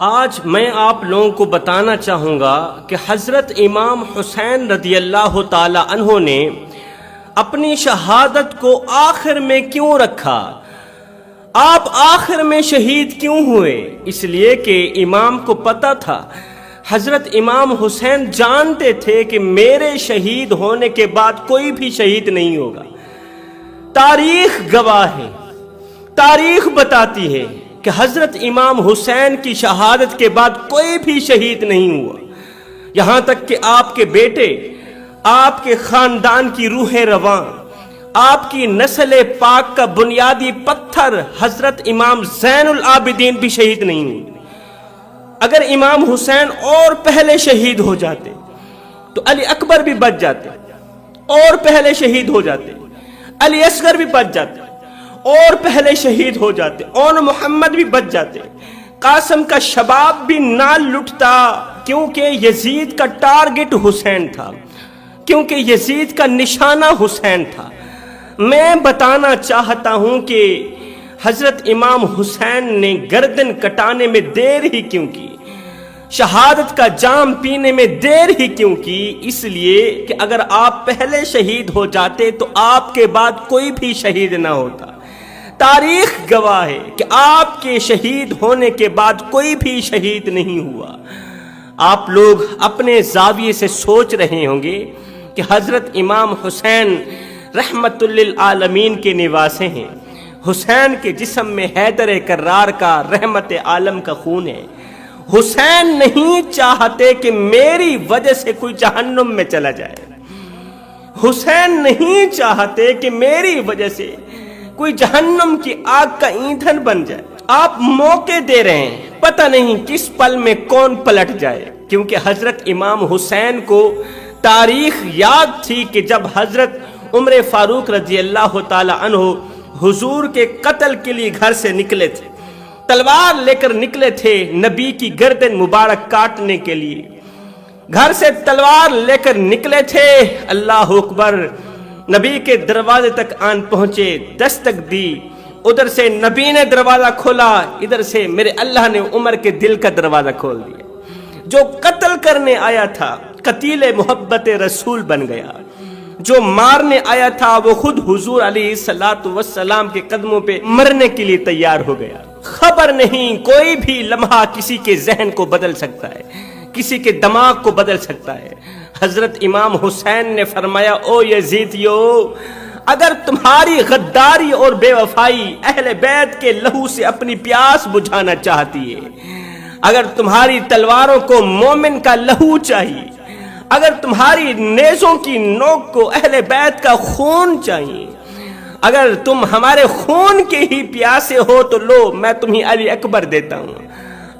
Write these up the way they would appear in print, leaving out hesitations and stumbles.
آج میں آپ لوگوں کو بتانا چاہوں گا کہ حضرت امام حسین رضی اللہ تعالی عنہ نے اپنی شہادت کو آخر میں کیوں رکھا۔ آپ آخر میں شہید کیوں ہوئے؟ اس لیے کہ امام کو پتہ تھا، حضرت امام حسین جانتے تھے کہ میرے شہید ہونے کے بعد کوئی بھی شہید نہیں ہوگا۔ تاریخ گواہ ہے، تاریخ بتاتی ہے کہ حضرت امام حسین کی شہادت کے بعد کوئی بھی شہید نہیں ہوا، یہاں تک کہ آپ کے بیٹے، آپ کے خاندان کی روح رواں، آپ کی نسل پاک کا بنیادی پتھر حضرت امام زین العابدین بھی شہید نہیں ہوئے۔ اگر امام حسین اور پہلے شہید ہو جاتے تو علی اکبر بھی بچ جاتے، اور پہلے شہید ہو جاتے، علی اصغر بھی بچ جاتے، اور پہلے شہید ہو جاتے، اور محمد بھی بچ جاتے، قاسم کا شباب بھی نہ لٹتا، کیونکہ یزید کا ٹارگٹ حسین تھا، کیونکہ یزید کا نشانہ حسین تھا۔ میں بتانا چاہتا ہوں کہ حضرت امام حسین نے گردن کٹانے میں دیر ہی کیوں کی، شہادت کا جام پینے میں دیر ہی کیوں کی؟ اس لیے کہ اگر آپ پہلے شہید ہو جاتے تو آپ کے بعد کوئی بھی شہید نہ ہوتا۔ تاریخ گواہ ہے کہ آپ کے شہید ہونے کے بعد کوئی بھی شہید نہیں ہوا۔ آپ لوگ اپنے زاویے سے سوچ رہے ہوں گے کہ حضرت امام حسین رحمت للعالمین کے نواسے ہیں، حسین کے جسم میں حیدر کرار کا رحمت عالم کا خون ہے۔ حسین نہیں چاہتے کہ میری وجہ سے کوئی جہنم میں چلا جائے، حسین نہیں چاہتے کہ میری وجہ سے کوئی جہنم کی آگ کا ایندھن بن جائے۔ آپ موقع دے رہے ہیں، پتہ نہیں کس پل میں کون پلٹ جائے، کیونکہ حضرت امام حسین کو تاریخ یاد تھی کہ جب حضرت عمر فاروق رضی اللہ تعالی عنہ حضور کے قتل کے لیے گھر سے نکلے تھے، تلوار لے کر نکلے تھے نبی کی گردن مبارک کاٹنے کے لیے، گھر سے تلوار لے کر نکلے تھے، اللہ اکبر، نبی کے دروازے تک آن پہنچے، دستک دی، ادھر سے نبی نے دروازہ کھولا، ادھر سے میرے اللہ نے عمر کے دل کا دروازہ کھول دیا۔ جو قتل کرنے آیا تھا قتیل محبت رسول بن گیا، جو مارنے آیا تھا وہ خود حضور علیہ الصلوۃ والسلام کے قدموں پہ مرنے کے لیے تیار ہو گیا۔ خبر نہیں، کوئی بھی لمحہ کسی کے ذہن کو بدل سکتا ہے، کسی کے دماغ کو بدل سکتا ہے۔ حضرت امام حسین نے فرمایا، او یزیدیو، اگر تمہاری غداری اور بے وفائی اہل بیت کے لہو سے اپنی پیاس بجھانا چاہتی ہے، اگر تمہاری تلواروں کو مومن کا لہو چاہیے، اگر تمہاری نیزوں کی نوک کو اہل بیت کا خون چاہیے، اگر تم ہمارے خون کے ہی پیاسے ہو تو لو، میں تمہیں علی اکبر دیتا ہوں،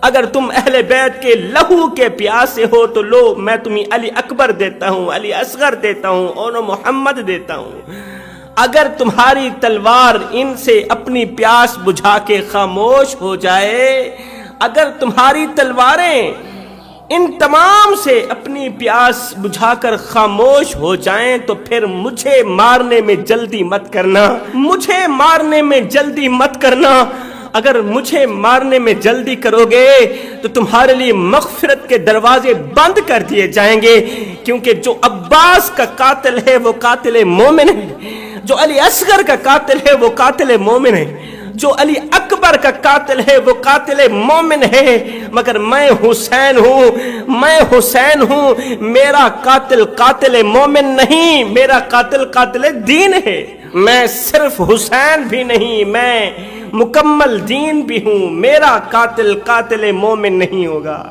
اگر تم اہل بیت کے لہو کے پیاسے ہو تو لو، میں تمہیں علی اکبر دیتا ہوں، علی اصغر دیتا ہوں، اور محمد دیتا ہوں۔ اگر تمہاری تلوار ان سے اپنی پیاس بجھا کے خاموش ہو جائے، اگر تمہاری تلواریں ان تمام سے اپنی پیاس بجھا کر خاموش ہو جائیں تو پھر مجھے مارنے میں جلدی مت کرنا، مجھے مارنے میں جلدی مت کرنا۔ اگر مجھے مارنے میں جلدی کرو گے تو تمہارے لیے مغفرت کے دروازے بند کر دیے جائیں گے، کیونکہ جو عباس کا قاتل ہے وہ قاتل مومن ہے، جو علی اصغر کا قاتل ہے وہ قاتل مومن ہے، جو علی اکبر کا قاتل ہے وہ قاتل مومن ہے، مگر میں حسین ہوں، میں حسین ہوں، میرا قاتل قاتل مومن نہیں، میرا قاتل قاتل دین ہے۔ میں صرف حسین بھی نہیں، میں مکمل دین بھی ہوں، میرا قاتل قاتل مومن نہیں ہوگا،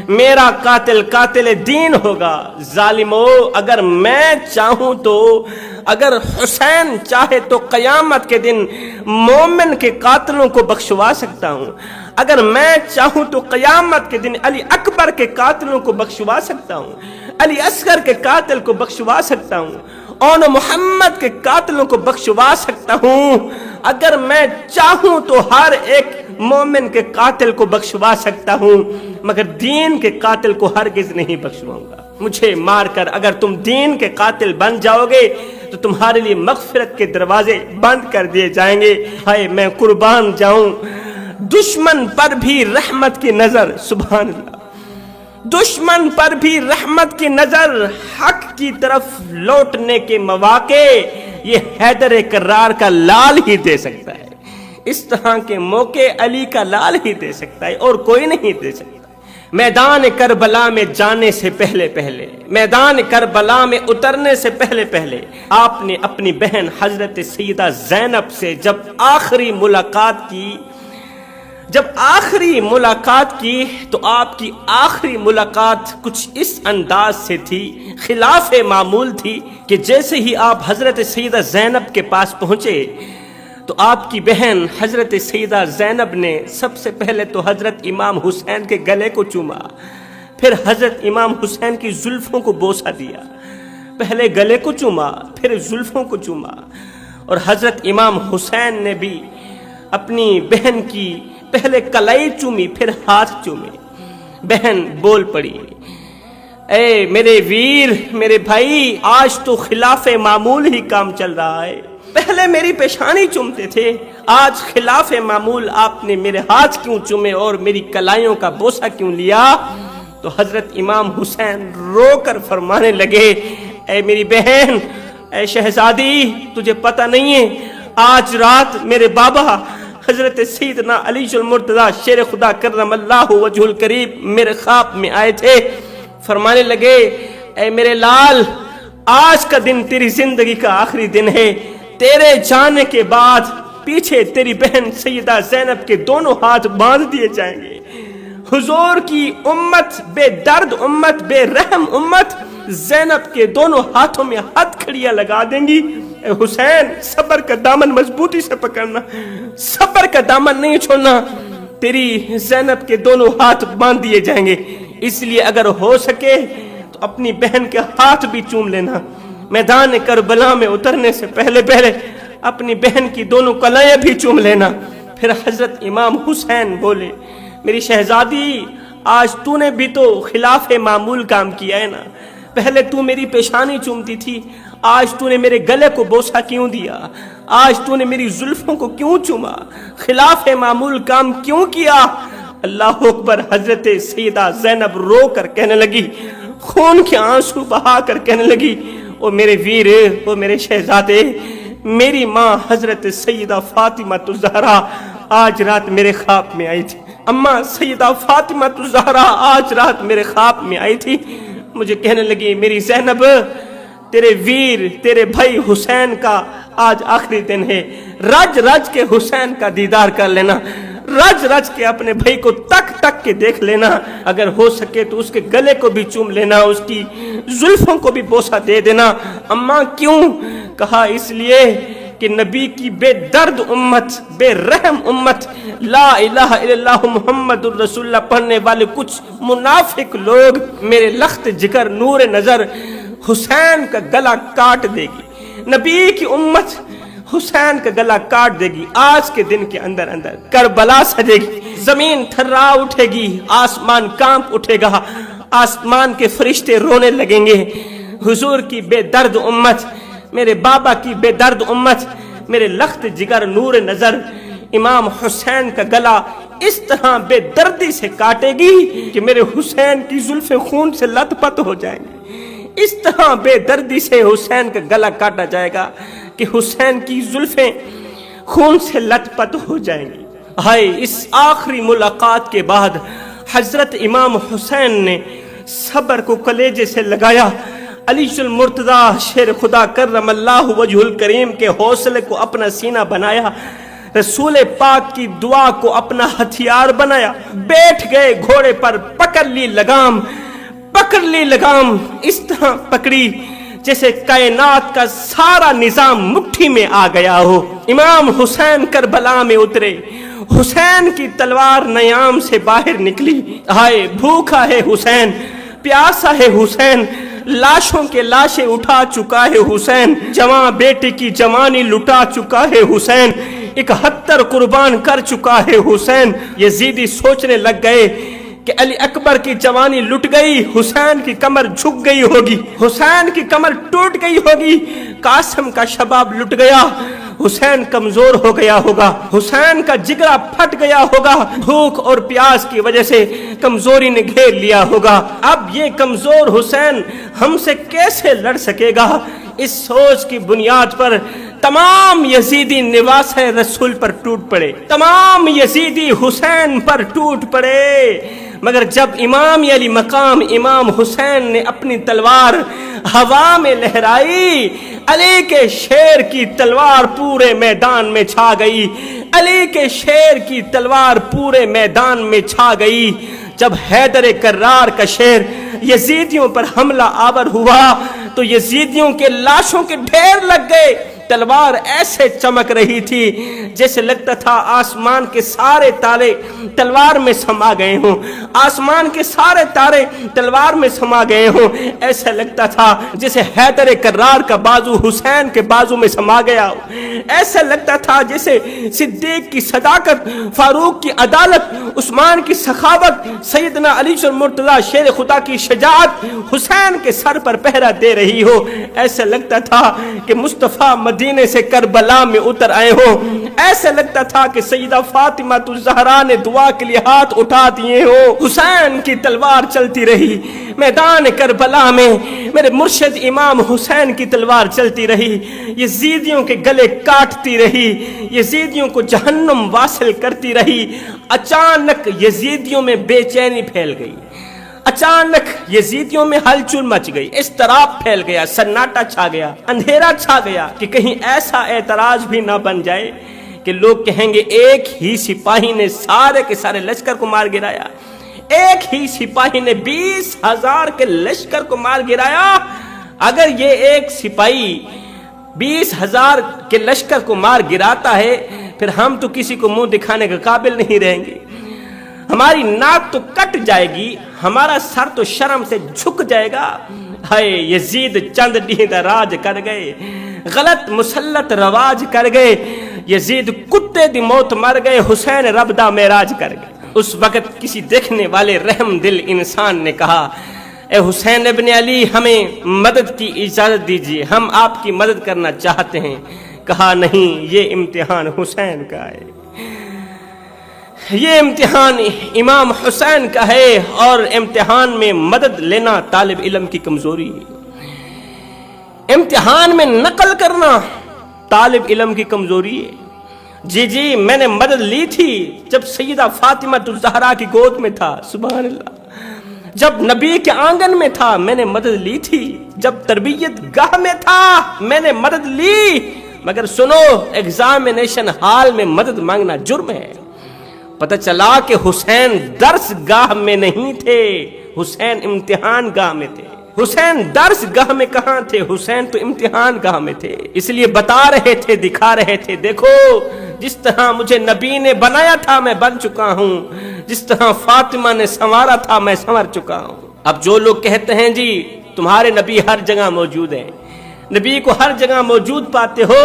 میرا قاتل قاتل دین ہوگا۔ ظالمو، اگر میں چاہوں تو، اگر حسین چاہے تو قیامت کے دن مومن کے قاتلوں کو بخشوا سکتا ہوں، اگر میں چاہوں تو قیامت کے دن علی اکبر کے قاتلوں کو بخشوا سکتا ہوں، علی اصغر کے قاتل کو بخشوا سکتا ہوں، اور محمد کے قاتلوں کو بخشوا سکتا ہوں۔ اگر میں چاہوں تو ہر ایک مومن کے قاتل کو بخشوا سکتا ہوں، مگر دین کے قاتل کو ہرگز نہیں بخشواؤں گا۔ مجھے مار کر اگر تم دین کے قاتل بن جاؤ گے تو تمہارے لیے مغفرت کے دروازے بند کر دیے جائیں گے۔ ہائے میں قربان جاؤں، دشمن پر بھی رحمت کی نظر، سبحان اللہ، دشمن پر بھی رحمت کی نظر، حق کی طرف لوٹنے کے مواقع یہ حیدر کرار کا لال ہی دے سکتا ہے، اس طرح کے موقع علی کا لال ہی دے سکتا ہے اور کوئی نہیں دے سکتا۔ میدان کربلا میں جانے سے پہلے پہلے، میدان کربلا میں اترنے سے پہلے پہلے آپ نے اپنی بہن حضرت سیدہ زینب سے جب آخری ملاقات کی تو آپ کی آخری ملاقات کچھ اس انداز سے تھی، خلاف معمول تھی کہ جیسے ہی آپ حضرت سیدہ زینب کے پاس پہنچے تو آپ کی بہن حضرت سیدہ زینب نے سب سے پہلے تو حضرت امام حسین کے گلے کو چوما، پھر حضرت امام حسین کی زلفوں کو بوسہ دیا، پہلے گلے کو چوما پھر زلفوں کو چوما، اور حضرت امام حسین نے بھی اپنی بہن کی پہلے کلائی چومی پھر ہاتھ چومے۔ بہن بول پڑی، اے میرے ویر، میرے بھائی، آج تو خلاف معمول ہی کام چل رہا ہے، پہلے میری پیشانی چومتے تھے، آج خلاف معمول آپ نے میرے ہاتھ کیوں چومے اور میری کلائیوں کا بوسہ کیوں لیا؟ تو حضرت امام حسین رو کر فرمانے لگے، اے میری بہن، اے شہزادی، تجھے پتہ نہیں ہے آج رات میرے بابا حضرت سیدنا علی المرتضیٰ شیر خدا کرم اللہ وجہ الکریم میرے خواب میں آئے تھے، فرمانے لگے، اے میرے لال، آج کا دن تیری زندگی کا آخری دن ہے، تیرے جانے کے بعد پیچھے تیری بہن سیدہ زینب کے دونوں ہاتھ باندھ دیے جائیں گے، حضور کی امت، بے درد امت، بے رحم امت زینب کے دونوں ہاتھوں میں ہتھ کھڑیاں لگا دیں گی۔ اے حسین، صبر کا دامن مضبوطی سے پکڑنا، صبر کا دامن نہیں چھوڑنا، تیری زینب کے دونوں ہاتھ باندھ دیے جائیں گے، اس لیے اگر ہو سکے تو اپنی بہن کے ہاتھ بھی چوم لینا۔ میدان کربلا میں اترنے سے پہلے پہلے اپنی بہن کی دونوں کلائیں بھی چوم لینا۔ پھر حضرت امام حسین بولے، میری شہزادی، آج تو نے بھی تو خلاف معمول کام کیا ہے نا، پہلے تو میری پیشانی چومتی تھی، آج تو نے میرے گلے کو بوسہ کیوں دیا؟ آج تو نے میری زلفوں کو کیوں چوما؟ خلاف معمول کام کیوں کیا؟ اللہ اکبر۔ حضرت سیدہ زینب رو کر کہنے لگی، خون کے آنسو بہا کر کہنے لگی، او میرے ویر، او میرے شہزادے، میری ماں حضرت سیدہ فاطمہ الزہرا آج رات میرے خواب میں آئی تھی، اماں سیدہ فاطمہ الزہرا آج رات میرے خواب میں آئی تھی، مجھے کہنے لگی، میری زینب، تیرے ویر، تیرے بھائی حسین کا آج آخری دن ہے، رج رج کے حسین کا دیدار کر لینا، رج رج کے اپنے بھائی کو تک تک کے دیکھ لینا، اگر ہو سکے تو اس کے گلے کو بھی چوم لینا، اس کی زلفوں کو بھی بوسہ دے دینا۔ اماں کیوں؟ کہا اس لیے کہ نبی کی بے درد امت، بے رحم امت، لا الہ الا اللہ محمد الرسول اللہ پڑھنے والے کچھ منافق لوگ میرے لخت جگر نور نظر حسین کا گلا کاٹ دے گی، نبی کی امت حسین کا گلا کاٹ دے گی، آج کے دن کے اندر اندر کربلا سجے گی، زمین تھرا اٹھے گی، آسمان کانپ اٹھے گا، آسمان کے فرشتے رونے لگیں گے۔ حضور کی بے درد امت، میرے بابا کی بے درد امت، میرے لخت جگر نور نظر امام حسین کا گلا اس طرح بے دردی سے کاٹے گی کہ میرے حسین کی زلفیں خون سے لت پت ہو جائیں گی، اس طرح بے دردی سے حسین کا گلا کاٹا جائے گا کہ حسین کی زلفیں خون سے لت پت ہو جائیں گی۔ ہائے، اس آخری ملاقات کے بعد حضرت امام حسین نے صبر کو کلیجے سے لگایا، علی المرتضیٰ شیر خدا کرم اللہ وجہ الکریم کے حوصلے کو اپنا سینہ بنایا، رسول پاک کی دعا کو اپنا ہتھیار بنایا، بیٹھ گئے گھوڑے پر، پکڑ لی لگام، پکڑ لی لگام، اس طرح پکڑی جیسے کائنات کا سارا نظام مٹھی میں آ گیا ہو۔ امام حسین کربلا میں اترے، حسین کی تلوار نیام سے باہر نکلی، ہائے بھوکا ہے حسین، پیاسا ہے حسین، لاشوں کے لاشیں اٹھا چکا ہے حسین، جوان بیٹے کی جوانی لٹا چکا ہے حسین، 71 قربان کر چکا ہے حسین۔ یزیدی سوچنے لگ گئے کہ علی اکبر کی جوانی لٹ گئی، حسین کی کمر جھک گئی ہوگی، حسین کی کمر ٹوٹ گئی ہوگی، قاسم کا شباب لٹ گیا، حسین کمزور ہو گیا ہوگا، حسین کا جگرا پھٹ گیا ہوگا، بھوک اور پیاس کی وجہ سے کمزوری نے گھیر لیا ہوگا۔ اب یہ کمزور حسین ہم سے کیسے لڑ سکے گا؟ اس سوچ کی بنیاد پر تمام یزیدی نواس رسول پر ٹوٹ پڑے، تمام یزیدی حسین پر ٹوٹ پڑے۔ مگر جب امام علی مقام امام حسین نے اپنی تلوار ہوا میں لہرائی، علی کے شیر کی تلوار پورے میدان میں چھا گئی، علی کے شیر کی تلوار پورے میدان میں چھا گئی۔ جب حیدر کرار کا شیر یزیدیوں پر حملہ آور ہوا تو یزیدیوں کے لاشوں کے ڈھیر لگ گئے۔ تلوار ایسے چمک رہی تھی جیسے لگتا تھا آسمان کے سارے تارے تلوار میں سما گئے ہوں، آسمان کے سارے تارے تلوار میں سما گئے ہوں۔ ایسا لگتا تھا جیسے حیدر کرار کا بازو حسین کے بازو میں سما گیا ہو، ایسا لگتا تھا جیسے صدیق کی صداقت، فاروق کی عدالت، عثمان کی سخاوت، سیدنا علی مرتضی شیر خدا کی شجاعت حسین کے سر پر پہرا دے رہی ہو۔ ایسا لگتا تھا کہ مصطفیٰ مدینے سے کربلا میں اتر آئے ہو، ایسا لگتا تھا کہ سیدہ فاطمہ الزہرا نے دعا کے لیے ہاتھ اٹھا دیے ہو۔ حسین کی تلوار چلتی رہی میدان کربلا میں، میرے مرشد امام حسین کی تلوار چلتی رہی، یزیدیوں کے گلے کاٹتی رہی، یزیدیوں کو جہنم واصل کرتی رہی۔ اچانک یزیدیوں میں بے چینی پھیل گئی، اچانک یزیدیوں میں ہلچل مچ گئی، اضطراب پھیل گیا، سناٹا چھا گیا، اندھیرا چھا گیا کہ کہیں ایسا اعتراض بھی نہ بن جائے کہ لوگ کہیں گے ایک ہی سپاہی نے سارے کے سارے لشکر کو مار گرایا، ایک ہی سپاہی نے 20,000 کے لشکر کو مار گرایا۔ اگر یہ ایک سپاہی 20,000 کے لشکر کو مار گراتا ہے پھر ہم تو کسی کو منہ دکھانے کے قابل نہیں رہیں گے، ہماری ناک تو کٹ جائے گی، ہمارا سر تو شرم سے جھک جائے گا۔ ہائے یزید چند ڈیندہ راج کر گئے، غلط مسلط رواج کر گئے، یزید کتے دی موت مر گئے، حسین رب دا معراج کر گئے۔ اس وقت کسی دیکھنے والے رحم دل انسان نے کہا اے حسین ابن علی ہمیں مدد کی اجازت دیجیے، ہم آپ کی مدد کرنا چاہتے ہیں۔ کہا نہیں، یہ امتحان حسین کا ہے، یہ امتحان امام حسین کا ہے، اور امتحان میں مدد لینا طالب علم کی کمزوری ہے، امتحان میں نقل کرنا طالب علم کی کمزوری ہے۔ جی میں نے مدد لی تھی جب سیدہ فاطمہ الزہرا کی گود میں تھا، سبحان اللہ، جب نبی کے آنگن میں تھا میں نے مدد لی تھی، جب تربیت گاہ میں تھا میں نے مدد لی، مگر سنو ایگزامینیشن ہال میں مدد مانگنا جرم ہے۔ پتہ چلا کہ حسین درس گاہ میں نہیں تھے، حسین امتحان گاہ میں تھے۔ حسین درس گاہ میں کہاں تھے؟ حسین تو امتحان گاہ میں تھے، اس لیے بتا رہے تھے، دکھا رہے تھے، دیکھو جس طرح مجھے نبی نے بنایا تھا میں بن چکا ہوں، جس طرح فاطمہ نے سنوارا تھا میں سنور چکا ہوں۔ اب جو لوگ کہتے ہیں جی تمہارے نبی ہر جگہ موجود ہیں، نبی کو ہر جگہ موجود پاتے ہو،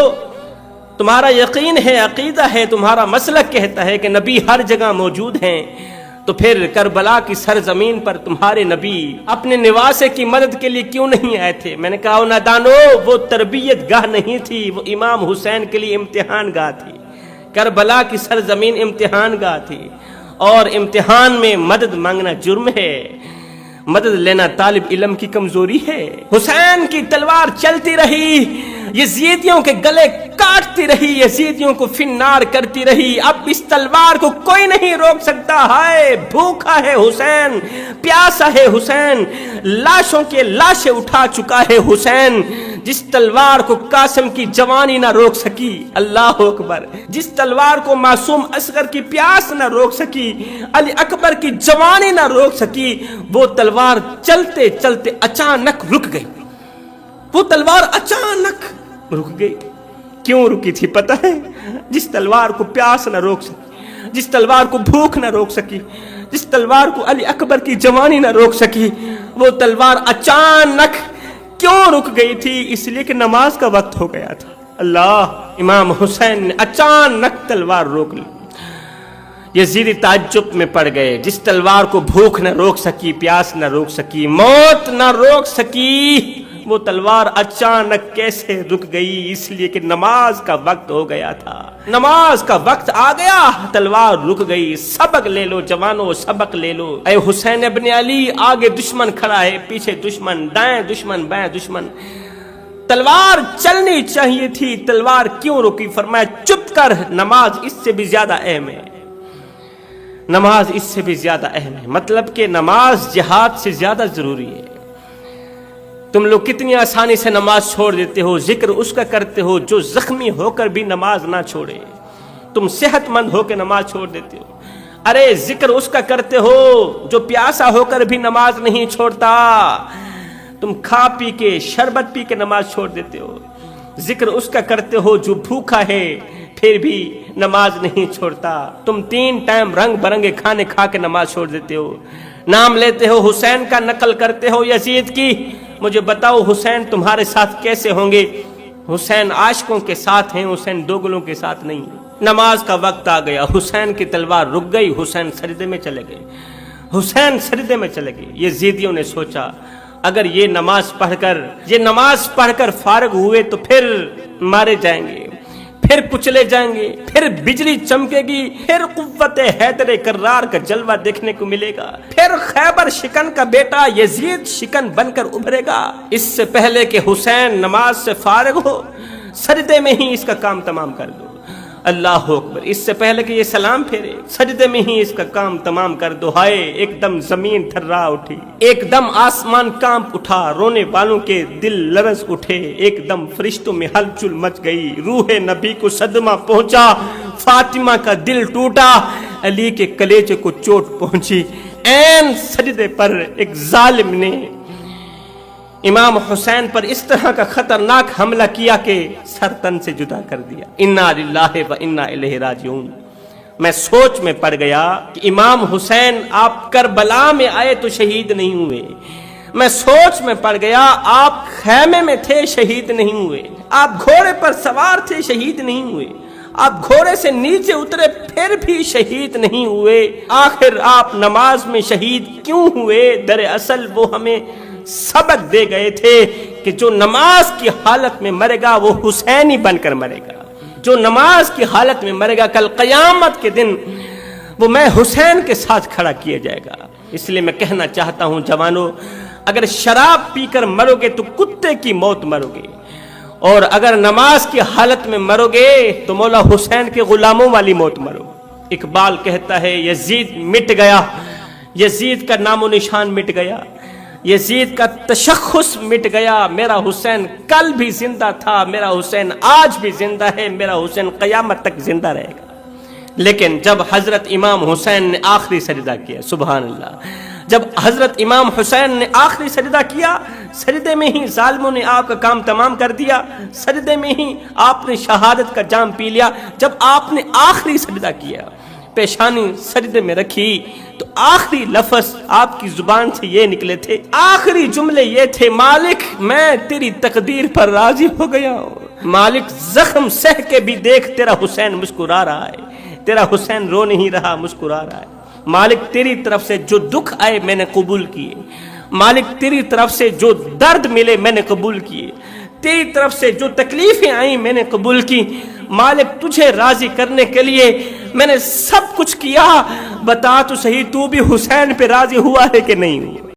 تمہارا یقین ہے، عقیدہ ہے، تمہارا مسلک کہتا ہے کہ نبی ہر جگہ موجود ہیں، تو پھر کربلا کی سرزمین پر تمہارے نبی اپنے نواسے کی مدد کے لیے کیوں نہیں آئے تھے؟ میں نے کہا نادانو، وہ تربیت گاہ نہیں تھی، وہ امام حسین کے لیے امتحان گاہ تھی، کربلا کی سرزمین امتحان گاہ تھی، اور امتحان میں مدد مانگنا جرم ہے، مدد لینا طالب علم کی کمزوری ہے۔ حسین کی تلوار چلتی رہی، یزیدیوں کے گلے کاٹتی رہی، یزیدیوں کو فنار کرتی رہی، اب اس تلوار کو کوئی نہیں روک سکتا۔ ہائے بھوکا ہے حسین، پیاسا ہے حسین، لاشوں کے لاشیں اٹھا چکا ہے حسین، جس تلوار کو قاسم کی جوانی نہ روک سکی، اللہ اکبر، جس تلوار کو معصوم اصغر کی پیاس نہ روک سکی، علی اکبر کی جوانی نہ روک سکی، وہ تلوار چلتے چلتے اچانک رک گئی، وہ تلوار اچانک رک گئی۔ کیوں رکی تھی پتہ ہے؟ جس تلوار کو پیاس نہ روک سکی، جس تلوار کو بھوک نہ روک سکی، جس تلوار کو علی اکبر کی جوانی نہ روک سکی، وہ تلوار اچانک کیوں رک گئی تھی؟ اس لیے کہ نماز کا وقت ہو گیا تھا۔ اللہ، امام حسین نے اچانک تلوار روک لی، یزیدی تعجب میں پڑ گئے، جس تلوار کو بھوک نہ روک سکی، پیاس نہ روک سکی، موت نہ روک سکی، وہ تلوار اچانک کیسے رک گئی؟ اس لیے کہ نماز کا وقت ہو گیا تھا، نماز کا وقت آ گیا، تلوار رک گئی۔ سبق لے لو جوانو، سبق لے لو۔ اے حسین ابن علی، آگے دشمن کھڑا ہے، پیچھے دشمن، دائیں دشمن، بائیں دشمن، تلوار چلنی چاہیے تھی، تلوار کیوں رکی؟ فرمایا چپ کر، نماز اس سے بھی زیادہ اہم ہے، نماز اس سے بھی زیادہ اہم ہے۔ مطلب کہ نماز جہاد سے زیادہ ضروری ہے۔ تم لوگ کتنی آسانی سے نماز چھوڑ دیتے ہو، ذکر اس کا کرتے ہو جو زخمی ہو کر بھی نماز نہ چھوڑے۔ تم صحت مند ہو کے نماز چھوڑ دیتے ہو۔ ارے ذکر اس کا کرتے ہو جو پیاسا ہو کر بھی نماز نہیں چھوڑتا۔ تم کھا پی کے، شربت پی کے نماز چھوڑ دیتے ہو۔ ذکر اس کا کرتے ہو جو بھوکا ہے پھر بھی نماز نہیں چھوڑتا۔ تم 3 ٹائم رنگ برنگے کھانے کھا کے نماز چھوڑ دیتے ہو۔ نام لیتے ہو حسین کا، نقل کرتے ہو یزید کی۔ مجھے بتاؤ حسین تمہارے ساتھ کیسے ہوں گے؟ حسین عاشقوں کے ساتھ ہیں، حسین دوگلوں کے ساتھ نہیں۔ نماز کا وقت آ گیا، حسین کی تلوار رک گئی، حسین سجدے میں چلے گئے، حسین سجدے میں چلے گئے۔ یزیدیوں نے سوچا اگر یہ نماز پڑھ کر فارغ ہوئے تو پھر مارے جائیں گے، پھر کچلے جائیں گے، پھر بجلی چمکے گی، پھر قوت حیدر کرار کا جلوہ دیکھنے کو ملے گا، پھر خیبر شکن کا بیٹا یزید شکن بن کر ابھرے گا۔ اس سے پہلے کہ حسین نماز سے فارغ ہو، سجدے میں ہی اس کا کام تمام کر دو۔ اللہ اکبر، اس سے پہلے کہ یہ سلام پھیرے، سجدے میں ہی اس کا کام تمام کر دو۔ ہائے ایک دم زمین تھرا اٹھی، ایک دم آسمان کانپ اٹھا، رونے والوں کے دل لرز اٹھے، ایک دم فرشتوں میں ہلچل مچ گئی، روح نبی کو صدمہ پہنچا، فاطمہ کا دل ٹوٹا، علی کے کلیجے کو چوٹ پہنچی۔ عین سجدے پر ایک ظالم نے امام حسین پر اس طرح کا خطرناک حملہ کیا کہ سر تن سے جدا کر دیا۔ انا للہ و انا الیہ راجعون۔ میں سوچ میں پڑ گیا کہ امام حسین آپ کربلا میں آئے تو شہید نہیں ہوئے، میں سوچ میں پڑ گیا آپ خیمے میں تھے شہید نہیں ہوئے، آپ گھوڑے پر سوار تھے شہید نہیں ہوئے، آپ گھوڑے سے نیچے اترے پھر بھی شہید نہیں ہوئے، آخر آپ نماز میں شہید کیوں ہوئے؟ دراصل وہ ہمیں سبق دے گئے تھے کہ جو نماز کی حالت میں مرے گا وہ حسینی بن کر مرے گا، جو نماز کی حالت میں مرے گا کل قیامت کے دن وہ میں حسین کے ساتھ کھڑا کیا جائے گا۔ اس لیے میں کہنا چاہتا ہوں جوانو، اگر شراب پی کر مرو گے تو کتے کی موت مرو گے، اور اگر نماز کی حالت میں مرو گے تو مولا حسین کے غلاموں والی موت مرو۔ اقبال کہتا ہے یزید مٹ گیا، یزید کا نام و نشان مٹ گیا، یزید کا تشخص مٹ گیا، میرا حسین کل بھی زندہ تھا، میرا حسین آج بھی زندہ ہے، میرا حسین قیامت تک زندہ رہے گا۔ لیکن جب حضرت امام حسین نے آخری سجدہ کیا، سبحان اللہ، جب حضرت امام حسین نے آخری سجدہ کیا، سجدے میں ہی ظالموں نے آپ کا کام تمام کر دیا، سجدے میں ہی آپ نے شہادت کا جام پی لیا۔ جب آپ نے آخری سجدہ کیا، پیشانی سجدے میں رکھی، تو آخری لفظ آپ کی زبان سے یہ نکلے تھے، آخری جملے یہ تھے، مالک میں تیری تقدیر پر راضی ہو گیا ہوں۔ مالک زخم سہ کے بھی دیکھ تیرا حسین مسکرا رہا ہے، تیرا حسین رو نہیں رہا، مسکرا رہا ہے۔ مالک تیری طرف سے جو دکھ آئے میں نے قبول کیے، مالک تیری طرف سے جو درد ملے میں نے قبول کیے، تیری طرف سے جو تکلیفیں آئیں میں نے قبول کی۔ مالک تجھے راضی کرنے کے لیے میں نے سب کچھ کیا، بتا تو صحیح تو بھی حسین پہ راضی ہوا ہے کہ نہیں ہوا؟